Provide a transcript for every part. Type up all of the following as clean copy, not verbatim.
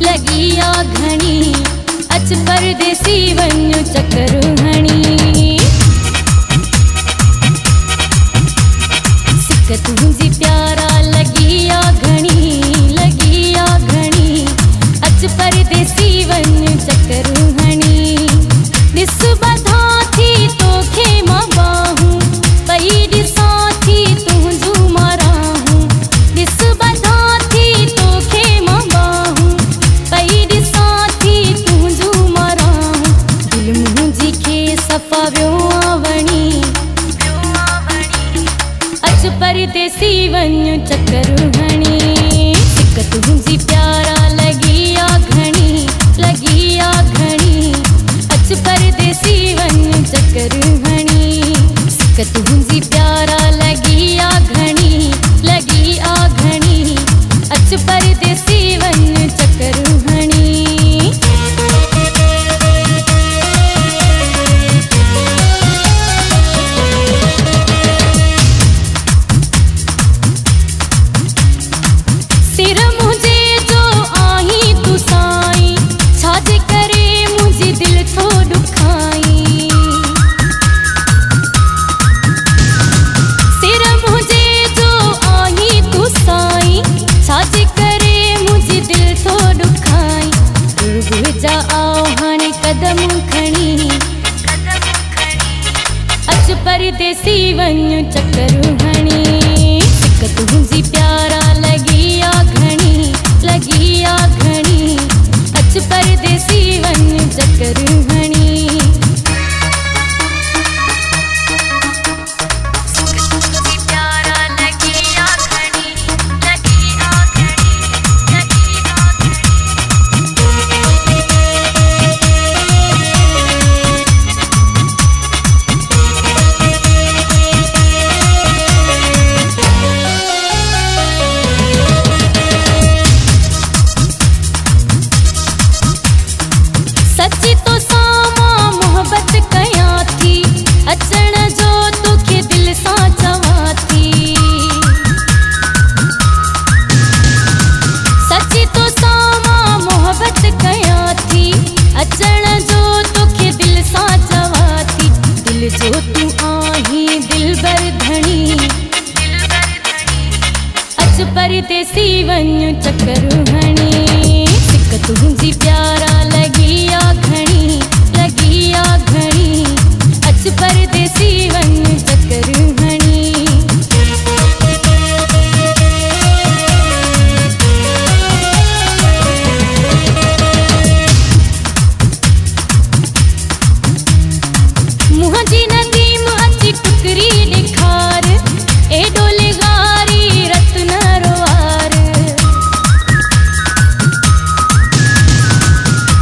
लगी आ घणी अच परदेसी वञ चकर हणी सिक तुंहिंजी प्यारा लगी आ घणी अच परदेसी वञ चकर हणी ॾिस ॿधा थी तोखे मां बाहूं पई ॾिसां थी तुंहिंजूं मां राहूं ॾिस ॿधा थी तोखे मां बाहूं पई ॾिसां थी तुंहिंजूं मां राहूं दिलि मुंहिंजी खे सफ़ा वियो आ वणी अच परदेसी वञ चकर हणी सिक तुंहिंजी प्यारा लगी आ घणी अच परदेसी वञ चकर हणी सिक तुंहिंजी प्यारा लगी आ घणी अच परदेसी वञ चकर हणी सिर मुझे जो आही तू साईं छाजे करे मुझे दिल थो दुखाई सिर मुझे जो आही तू साईं छाजे करे मुझे दिल थो दुखाई गुरु जा आओ हाणे कदम खणी अच परदेसी वञ चकर हणी सिक तुंहिंजी प्यारा लगी आ घणी अच परदेसी वञ चकर हणी सच्ची तो सामा मोहब्बत कयां थी अचण जो तोखे दिल सां चवां थी सच्ची तो सामा मोहब्बत कयां थी अचण जो तोखे दिल सां चवां थी दिल जो तू आही दिलबर धणी अच परदेसी वञ चकर हणी सिक तुंहिंजी प्यारा लगी आ घणी अच परदेसी वञ चकर हणी मुंहिंजी नदीम अची टुकरी ॾेखार एॾो लिगारी रत न रोआर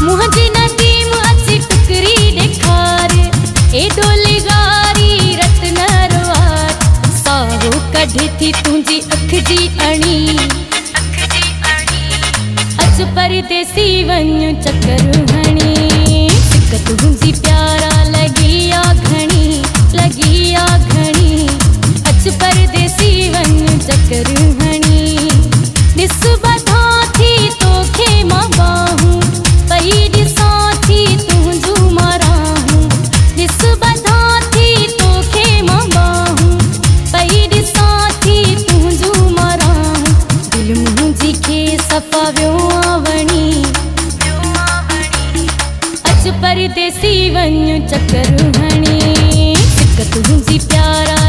मुंहिंजी नदीम अची टुकरी ॾेखार एॾो लिगारी रत न रोआर साहो कढी थी तुंहिंजी अख जी अणी अच परदेसी वञ चकर हणी सिक तुंहिंजी प्यारा लगी आ घणी अच परदेसी वञ चकर हणी ॾिस ॿधा थी तोखे मां बाहूं पई ॾिसां थी तुंहिंजूं मां राहूं ॾिस ॿधा थी तोखे मां बाहूं पई ॾिसां थी तुंहिंजूं मां राहूं दिलि मुंहिंजी खे सफ़ा वियो आ वणी अच परदेसी वञ चकर हणी सिक तुंहिंजी प्यारा